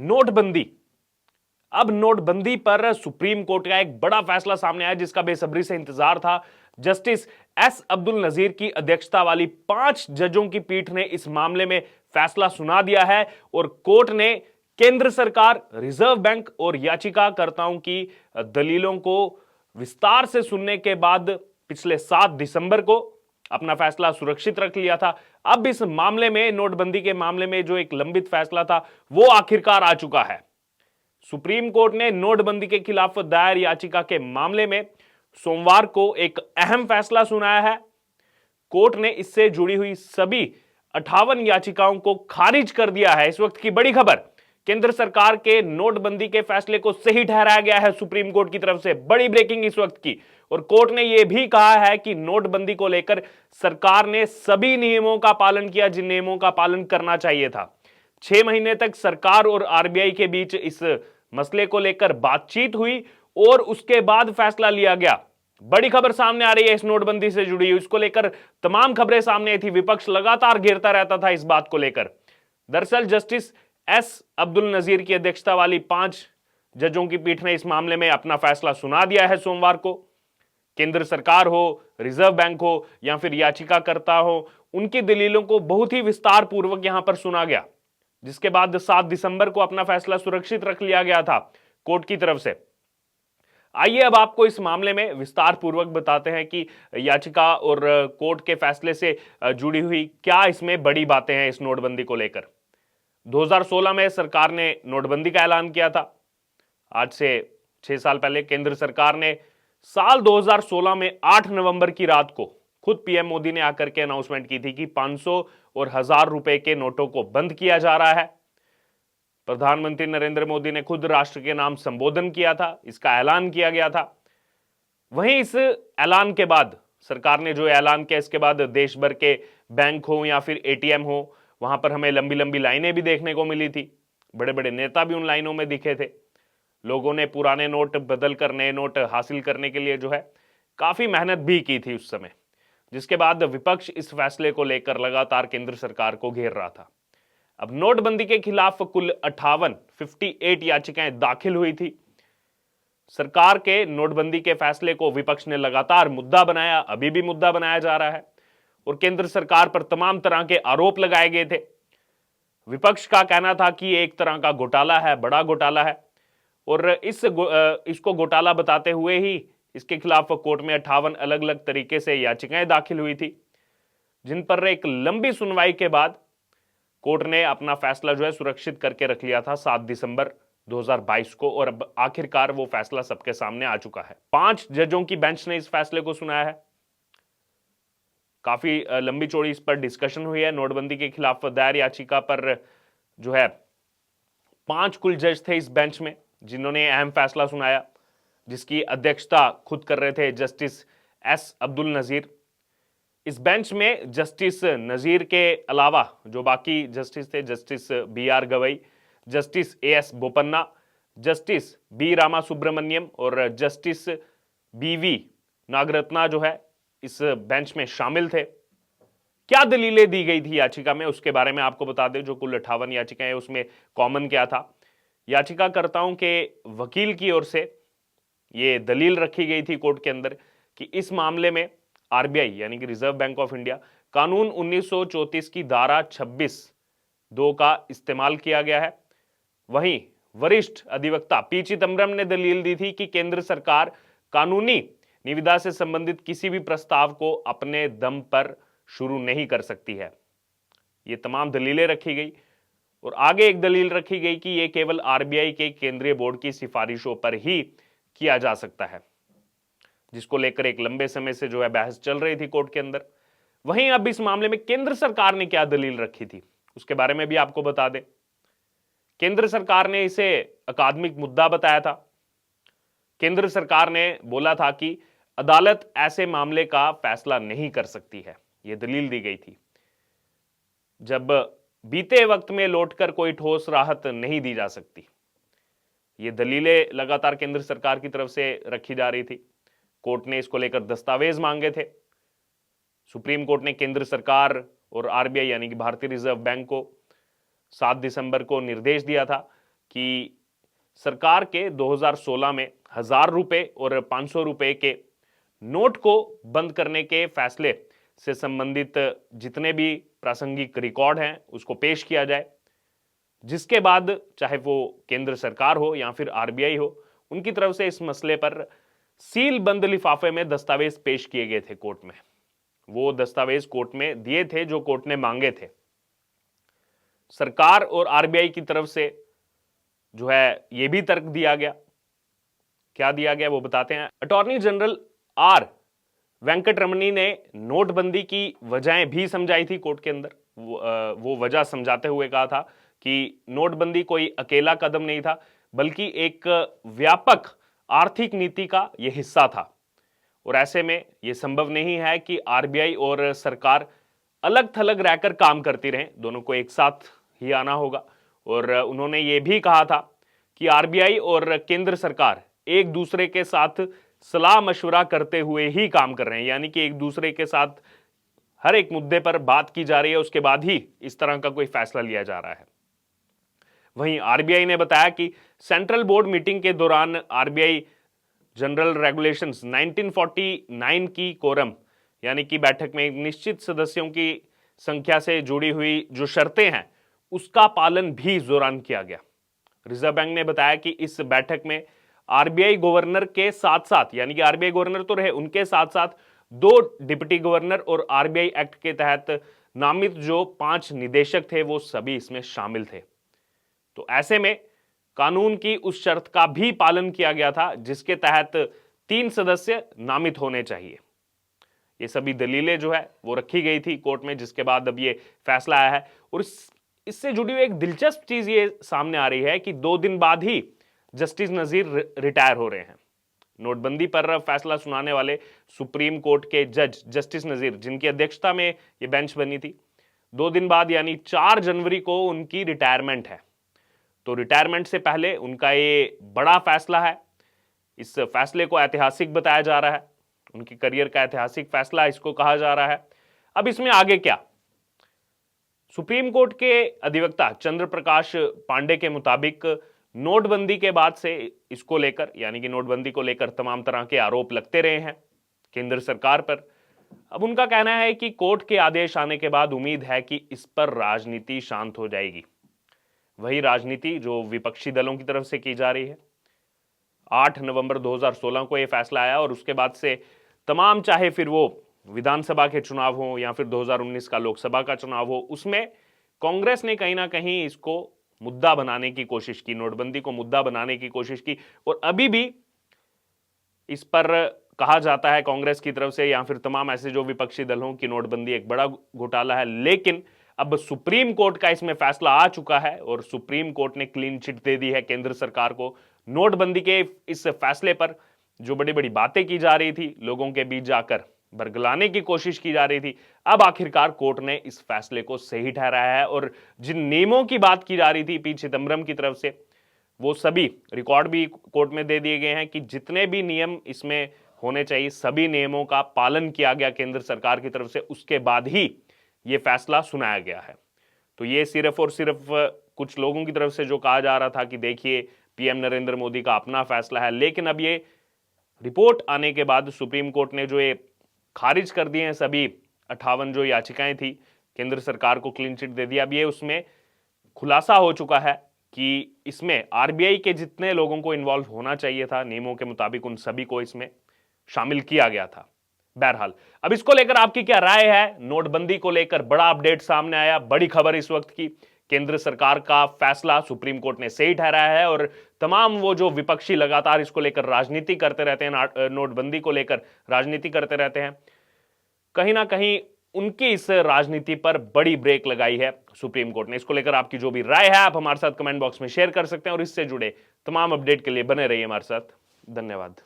नोटबंदी। अब नोटबंदी पर सुप्रीम कोर्ट का एक बड़ा फैसला सामने आया जिसका बेसब्री से इंतजार था। जस्टिस एस अब्दुल नजीर की अध्यक्षता वाली 5 जजों की पीठ ने इस मामले में फैसला सुना दिया है और कोर्ट ने केंद्र सरकार, रिजर्व बैंक और याचिकाकर्ताओं की दलीलों को विस्तार से सुनने के बाद पिछले 7 दिसंबर को अपना फैसला सुरक्षित रख लिया था। अब इस मामले में, नोटबंदी के मामले में जो एक लंबित फैसला था वो आखिरकार आ चुका है। सुप्रीम कोर्ट ने नोटबंदी के खिलाफ दायर याचिका के मामले में सोमवार को एक अहम फैसला सुनाया है। कोर्ट ने इससे जुड़ी हुई सभी 58 याचिकाओं को खारिज कर दिया है। इस वक्त की बड़ी खबर, केंद्र सरकार के नोटबंदी के फैसले को सही ठहराया गया है सुप्रीम कोर्ट की तरफ से। बड़ी ब्रेकिंग इस वक्त की। और कोर्ट ने यह भी कहा है कि नोटबंदी को लेकर सरकार ने सभी नियमों का पालन किया जिन नियमों का पालन करना चाहिए था। 6 महीने तक सरकार और आरबीआई के बीच इस मसले को लेकर बातचीत हुई और उसके बाद फैसला लिया गया। बड़ी खबर सामने आ रही है इस नोटबंदी से जुड़ी हुई। इसको लेकर तमाम खबरें सामने आई थी। विपक्ष लगातार घेरता रहता था इस बात को लेकर। दरअसल जस्टिस एस अब्दुल नजीर की अध्यक्षता वाली 5 जजों की पीठ ने इस मामले में अपना फैसला सुना दिया है सोमवार को। केंद्र सरकार हो, रिजर्व बैंक हो या फिर याचिकाकर्ता हो, उनकी दलीलों को बहुत ही विस्तार पूर्वक यहां पर सुना गया, जिसके बाद 7 दिसंबर को अपना फैसला सुरक्षित रख लिया गया था कोर्ट की तरफ से। आइए अब आपको इस मामले में विस्तार पूर्वक बताते हैं कि याचिका और कोर्ट के फैसले से जुड़ी हुई क्या इसमें बड़ी बातें हैं इस नोटबंदी को लेकर। 2016 में सरकार ने नोटबंदी का ऐलान किया था। आज से 6 साल पहले केंद्र सरकार ने साल 2016 में 8 नवंबर की रात को खुद पीएम मोदी ने आकर के अनाउंसमेंट की थी कि 500 और 1000 रुपए के नोटों को बंद किया जा रहा है। प्रधानमंत्री नरेंद्र मोदी ने खुद राष्ट्र के नाम संबोधन किया था, इसका ऐलान किया गया था। वहीं इस ऐलान के बाद सरकार ने जो ऐलान किया, इसके बाद देश भर के बैंक हो या फिर एटीएम हो, वहां पर हमें लंबी लंबी लाइनें भी देखने को मिली थी। बड़े बड़े नेता भी उन लाइनों में दिखे थे। लोगों ने पुराने नोट बदल कर नए नोट हासिल करने के लिए जो है काफी मेहनत भी की थी उस समय, जिसके बाद विपक्ष इस फैसले को लेकर लगातार केंद्र सरकार को घेर रहा था। अब नोटबंदी के खिलाफ कुल 58 याचिकाएं दाखिल हुई थी। सरकार के नोटबंदी के फैसले को विपक्ष ने लगातार मुद्दा बनाया, अभी भी मुद्दा बनाया जा रहा है और केंद्र सरकार पर तमाम तरह के आरोप लगाए गए थे। विपक्ष का कहना था कि एक तरह का घोटाला है, बड़ा घोटाला है, और इसको घोटाला बताते हुए ही इसके खिलाफ कोर्ट में 58 अलग अलग तरीके से याचिकाएं दाखिल हुई थी, जिन पर एक लंबी सुनवाई के बाद कोर्ट ने अपना फैसला जो है सुरक्षित करके रख लिया था 7 दिसंबर 2022 को। और अब आखिरकार वो फैसला सबके सामने आ चुका है। 5 जजों की बेंच ने इस फैसले को सुनाया है। काफी लंबी चौड़ी इस पर डिस्कशन हुई है। नोटबंदी के खिलाफ दायर याचिका पर जो है 5 कुल जज थे इस बेंच में जिन्होंने अहम फैसला सुनाया, जिसकी अध्यक्षता खुद कर रहे थे जस्टिस एस अब्दुल नजीर। इस बेंच में जस्टिस नजीर के अलावा जो बाकी जस्टिस थे, justice BR Gavai, justice AS Bopanna, justice B Rama Subramaniam और जस्टिस BV नागरत्ना जो है इस बेंच में शामिल थे। क्या दलीलें दी गई थी याचिका में, उसके बारे में आपको बता दें। जो कुल 58 याचिकाएं उसमें कॉमन क्या था, याचिकाकर्ताओं के वकील की ओर से यह दलील रखी गई थी कोर्ट के अंदर कि इस मामले में आरबीआई यानी कि रिजर्व बैंक ऑफ इंडिया कानून 1934 की धारा 26(2) का इस्तेमाल किया गया है। वहीं वरिष्ठ अधिवक्ता पी चिदंबरम ने दलील दी थी कि केंद्र सरकार कानूनी निविदा से संबंधित किसी भी प्रस्ताव को अपने दम पर शुरू नहीं कर सकती है। ये तमाम दलीलें रखी गई और आगे एक दलील रखी गई कि यह केवल आरबीआई के केंद्रीय बोर्ड की सिफारिशों पर ही किया जा सकता है, जिसको लेकर एक लंबे समय से जो है बहस चल रही थी कोर्ट के अंदर। वहीं अब इस मामले में केंद्र सरकार ने क्या दलील रखी थी उसके बारे में भी आपको बता दें। केंद्र सरकार ने इसे अकादमिक मुद्दा बताया था। केंद्र सरकार ने बोला था कि अदालत ऐसे मामले का फैसला नहीं कर सकती है, यह दलील दी गई थी जब बीते वक्त में लौटकर कोई ठोस राहत नहीं दी जा सकती। ये दलीलें लगातार केंद्र सरकार की तरफ से रखी जा रही थी। कोर्ट ने इसको लेकर दस्तावेज मांगे थे। सुप्रीम कोर्ट ने केंद्र सरकार और आरबीआई यानी कि भारतीय रिजर्व बैंक को 7 दिसंबर को निर्देश दिया था कि सरकार के 2016 में 1000 रुपए और 500 रुपए के नोट को बंद करने के फैसले से संबंधित जितने भी प्रासंगिक रिकॉर्ड हैं उसको पेश किया जाए, जिसके बाद चाहे वो केंद्र सरकार हो या फिर आरबीआई हो, उनकी तरफ से इस मसले पर सील बंद लिफाफे में दस्तावेज पेश किए गए थे कोर्ट में। वो दस्तावेज कोर्ट में दिए थे जो कोर्ट ने मांगे थे। सरकार और आरबीआई की तरफ से जो है ये भी तर्क दिया गया। क्या दिया गया वो बताते हैं। अटॉर्नी जनरल आर वेंकटरमणी ने नोटबंदी की वजहें भी समझाई थी कोर्ट के अंदर। वो वजह समझाते हुए कहा था कि नोटबंदी कोई अकेला कदम नहीं था, बल्कि एक व्यापक आर्थिक नीति का यह हिस्सा था, और ऐसे में यह संभव नहीं है कि आरबीआई और सरकार अलग थलग रहकर काम करती रहें, दोनों को एक साथ ही आना होगा। और उन्होंने ये भी कहा था कि आरबीआई और केंद्र सरकार एक दूसरे के साथ सलाह मशवरा करते हुए ही काम कर रहे हैं, यानी कि एक दूसरे के साथ हर एक मुद्दे पर बात की जा रही है, उसके बाद ही इस तरह का कोई फैसला लिया जा रहा है। वहीं आरबीआई ने बताया कि सेंट्रल बोर्ड मीटिंग के दौरान आरबीआई जनरल रेगुलेशंस 1949 की कोरम यानी कि बैठक में निश्चित सदस्यों की संख्या से जुड़ी हुई जो शर्तें हैं उसका पालन भी जोरान किया गया। रिजर्व बैंक ने बताया कि इस बैठक में आरबीआई गवर्नर के साथ साथ, यानी कि आरबीआई गवर्नर तो रहे, उनके साथ साथ 2 डिप्टी गवर्नर और आरबीआई एक्ट के तहत नामित जो 5 निदेशक थे वो सभी इसमें शामिल थे। तो ऐसे में कानून की उस शर्त का भी पालन किया गया था जिसके तहत 3 सदस्य नामित होने चाहिए। ये सभी दलीलें जो है वो रखी गई थी कोर्ट में, जिसके बाद अब ये फैसला आया है। और इससे जुड़ी हुई एक दिलचस्प चीज ये सामने आ रही है कि 2 दिन बाद ही जस्टिस नजीर रिटायर हो रहे हैं। नोटबंदी पर फैसला सुनाने वाले सुप्रीम कोर्ट के जज जस्टिस नजीर, जिनकी अध्यक्षता में ये बेंच बनी थी, 2 दिन बाद यानी 4 जनवरी को उनकी रिटायरमेंट है। तो रिटायरमेंट से पहले उनका ये बड़ा फैसला है। इस फैसले को ऐतिहासिक बताया जा रहा है, उनकी करियर का ऐतिहासिक फैसला इसको कहा जा रहा है। अब इसमें आगे क्या? सुप्रीम कोर्ट के अधिवक्ता चंद्र प्रकाश पांडे के मुताबिक नोटबंदी के बाद से इसको लेकर, यानी कि नोटबंदी को लेकर तमाम तरह के आरोप लगते रहे हैं केंद्र सरकार पर। अब उनका कहना है कि कोर्ट के आदेश आने के बाद उम्मीद है कि इस पर राजनीति शांत हो जाएगी। वही राजनीति जो विपक्षी दलों की तरफ से की जा रही है। 8 नवंबर 2016 को यह फैसला आया और उसके बाद से तमाम, चाहे फिर वो विधानसभा के चुनाव हो या फिर 2019 का लोकसभा का चुनाव हो, उसमें कांग्रेस ने कहीं ना कहीं इसको मुद्दा बनाने की कोशिश की, नोटबंदी को मुद्दा बनाने की कोशिश की। और अभी भी इस पर कहा जाता है कांग्रेस की तरफ से या फिर तमाम ऐसे जो विपक्षी दल हों कि नोटबंदी एक बड़ा घोटाला है। लेकिन अब सुप्रीम कोर्ट का इसमें फैसला आ चुका है और सुप्रीम कोर्ट ने क्लीन चिट दे दी है केंद्र सरकार को। नोटबंदी के इस फैसले पर जो बड़ी बड़ी बातें की जा रही थी, लोगों के बीच जाकर बरगलाने की कोशिश की जा रही थी, अब आखिरकार कोर्ट ने इस फैसले को सही ठहराया है। और जिन नियमों की बात की जा रही थी पी चिदम्बरम की तरफ से, वो सभी रिकॉर्ड भी कोर्ट में दे दिए गए हैं कि जितने भी नियम इसमें होने चाहिए सभी नियमों का पालन किया गया केंद्र सरकार की तरफ से। उसके बाद ही ये फैसला सुनाया गया है। तो ये सिर्फ और सिर्फ कुछ लोगों की तरफ से जो कहा जा रहा था कि देखिए पीएम नरेंद्र मोदी का अपना फैसला है, लेकिन अब ये रिपोर्ट आने के बाद सुप्रीम कोर्ट ने जो ये खारिज कर दिए हैं सभी 58 जो याचिकाएं थी, केंद्र सरकार को क्लीन चिट दे दिया। अब ये उसमें खुलासा हो चुका है कि इसमें आरबीआई के जितने लोगों को इन्वॉल्व होना चाहिए था नियमों के मुताबिक, उन सभी को इसमें शामिल किया गया था। बहरहाल अब इसको लेकर आपकी क्या राय है? नोटबंदी को लेकर बड़ा अपडेट सामने आया, बड़ी खबर इस वक्त की, केंद्र सरकार का फैसला सुप्रीम कोर्ट ने सही ठहराया है और तमाम वो जो विपक्षी लगातार इसको लेकर राजनीति करते रहते हैं, नोटबंदी को लेकर राजनीति करते रहते हैं, कहीं ना कहीं उनकी इस राजनीति पर बड़ी ब्रेक लगाई है सुप्रीम कोर्ट ने। इसको लेकर आपकी जो भी राय है आप हमारे साथ कमेंट बॉक्स में शेयर कर सकते हैं और इससे जुड़े तमाम अपडेट के लिए बने रहिए हमारे साथ। धन्यवाद।